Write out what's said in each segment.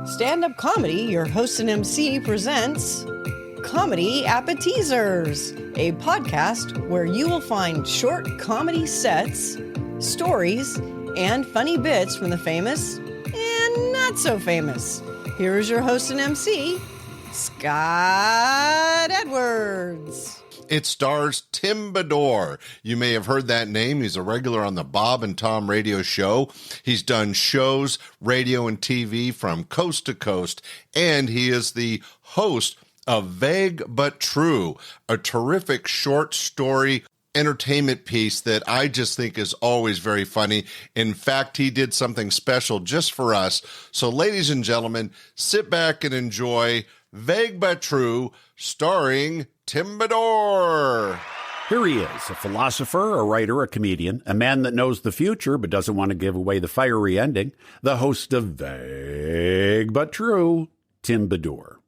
Stand-up comedy, your host and MC presents Comedy Appetizers, a podcast where you will find short comedy sets, stories, and funny bits from the famous and not so famous. Here is your host and MC, Scott Edwards. It stars Tim Bedore. You may have heard that name. He's a regular on the Bob and Tom radio show. He's done shows, radio, and TV from coast to coast, and he is the host of Vague But True, a terrific short story entertainment piece that I just think is always very funny. In fact, he did something special just for us. So, ladies and gentlemen, sit back and enjoy Vague But True, starring Tim Bedore. Here he is, a philosopher, a writer, a comedian, a man that knows the future but doesn't want to give away the fiery ending, the host of Vague But True, Tim Bedore.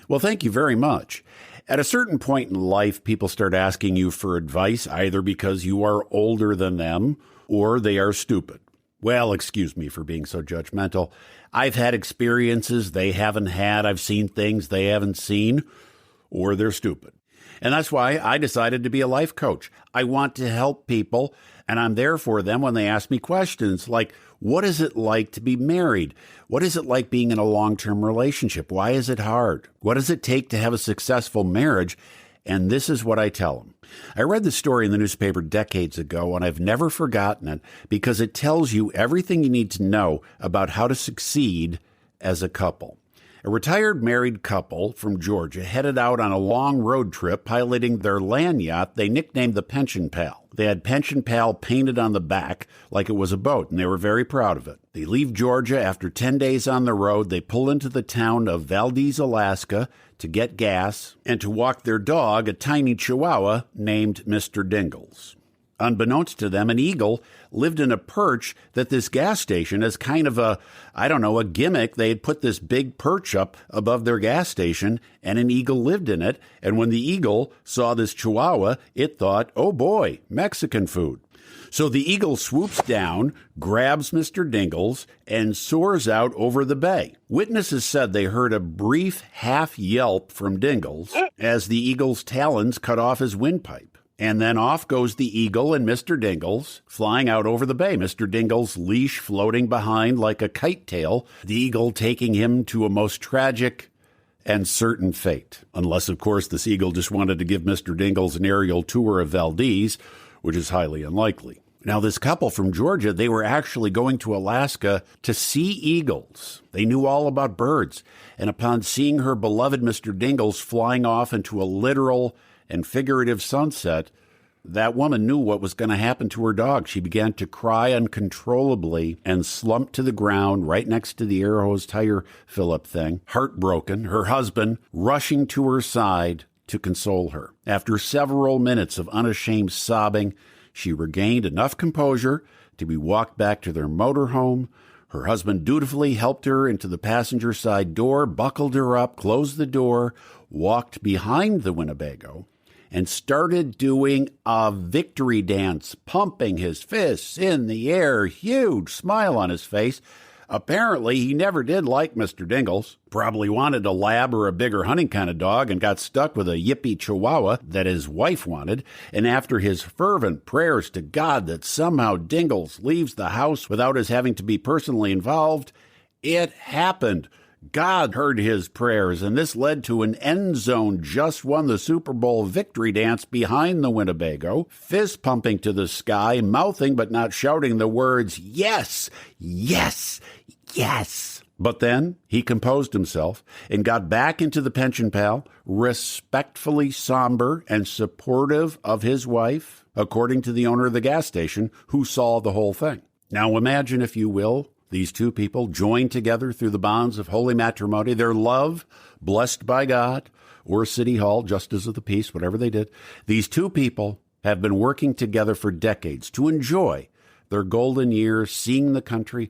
Well, thank you very much. At a certain point in life, people start asking you for advice, either because you are older than them or they are stupid. Well, excuse me for being so judgmental. I've had experiences they haven't had. I've seen things they haven't seen, or they're stupid. And that's why I decided to be a life coach. I want to help people, and I'm there for them when they ask me questions like, what is it like to be married? What is it like being in a long-term relationship? Why is it hard? What does it take to have a successful marriage? And this is what I tell them. I read the story in the newspaper decades ago, and I've never forgotten it because it tells you everything you need to know about how to succeed as a couple. A retired married couple from Georgia headed out on a long road trip piloting their land yacht they nicknamed the Pension Pal. They had Pension Pal painted on the back like it was a boat, and they were very proud of it. They leave Georgia after 10 days on the road. They pull into the town of Valdez, Alaska, to get gas and to walk their dog, a tiny chihuahua named Mr. Dingles. Unbeknownst to them, an eagle lived in a perch that this gas station, as kind of a gimmick. They had put this big perch up above their gas station, and an eagle lived in it. And when the eagle saw this chihuahua, it thought, oh boy, Mexican food. So the eagle swoops down, grabs Mr. Dingles, and soars out over the bay. Witnesses said they heard a brief half yelp from Dingles as the eagle's talons cut off his windpipe. And then off goes the eagle and Mr. Dingles, flying out over the bay. Mr. Dingles' leash floating behind like a kite tail, the eagle taking him to a most tragic and certain fate. Unless, of course, this eagle just wanted to give Mr. Dingles an aerial tour of Valdez, which is highly unlikely. Now, this couple from Georgia, they were actually going to Alaska to see eagles. They knew all about birds. And upon seeing her beloved Mr. Dingles flying off into a literal and figurative sunset, that woman knew what was going to happen to her dog. She began to cry uncontrollably and slumped to the ground right next to the air hose tire fill-up thing, heartbroken, her husband rushing to her side to console her. After several minutes of unashamed sobbing, she regained enough composure to be walked back to their motorhome. Her husband dutifully helped her into the passenger side door, buckled her up, closed the door, walked behind the Winnebago, and started doing a victory dance, pumping his fists in the air, huge smile on his face. Apparently, he never did like Mr. Dingles. Probably wanted a lab or a bigger hunting kind of dog and got stuck with a yippy chihuahua that his wife wanted. And after his fervent prayers to God that somehow Dingles leaves the house without his having to be personally involved, it happened. God heard his prayers, and this led to an end zone just won the Super Bowl victory dance behind the Winnebago, fist pumping to the sky, mouthing but not shouting the words, yes, yes, yes. But then he composed himself and got back into the Pension Pal, respectfully somber and supportive of his wife, according to the owner of the gas station, who saw the whole thing. Now imagine, if you will, these two people joined together through the bonds of holy matrimony, their love blessed by God or City Hall, justice of the peace, whatever they did. These two people have been working together for decades to enjoy their golden years, seeing the country,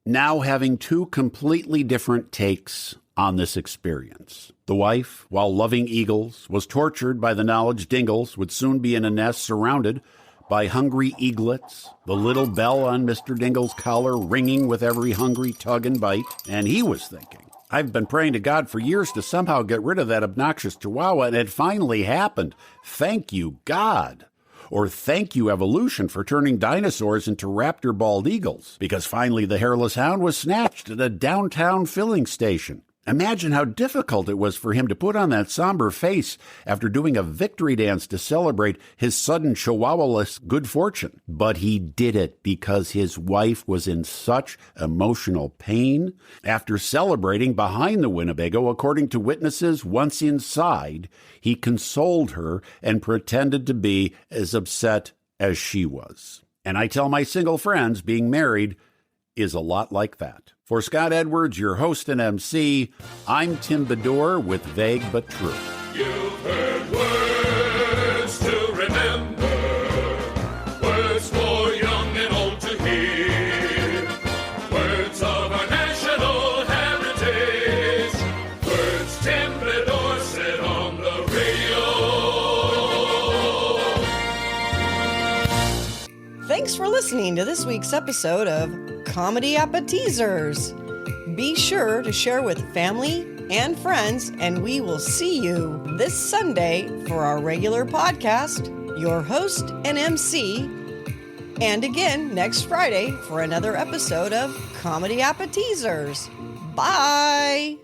now having two completely different takes on this experience. The wife, while loving eagles, was tortured by the knowledge Dingles would soon be in a nest surrounded by hungry eaglets, the little bell on Mr. Dingle's collar ringing with every hungry tug and bite. And he was thinking, I've been praying to God for years to somehow get rid of that obnoxious chihuahua, and it finally happened. Thank you, God. Or thank you, evolution, for turning dinosaurs into raptor bald eagles, because finally the hairless hound was snatched at a downtown filling station. Imagine how difficult it was for him to put on that somber face after doing a victory dance to celebrate his sudden chihuahua-less good fortune. But he did it because his wife was in such emotional pain. After celebrating behind the Winnebago, according to witnesses once inside, he consoled her and pretended to be as upset as she was. And I tell my single friends, being married is a lot like that. For Scott Edwards, your host and MC, I'm Tim Bedore with Vague But True. You've heard words to remember, words for young and old to hear, words of our national heritage, words Tim Bedore said on the radio. Thanks for listening to this week's episode of Comedy Appetizers. Be sure to share with family and friends, and we will see you this Sunday for our regular podcast, your host and MC, and again next Friday for another episode of Comedy Appetizers. Bye!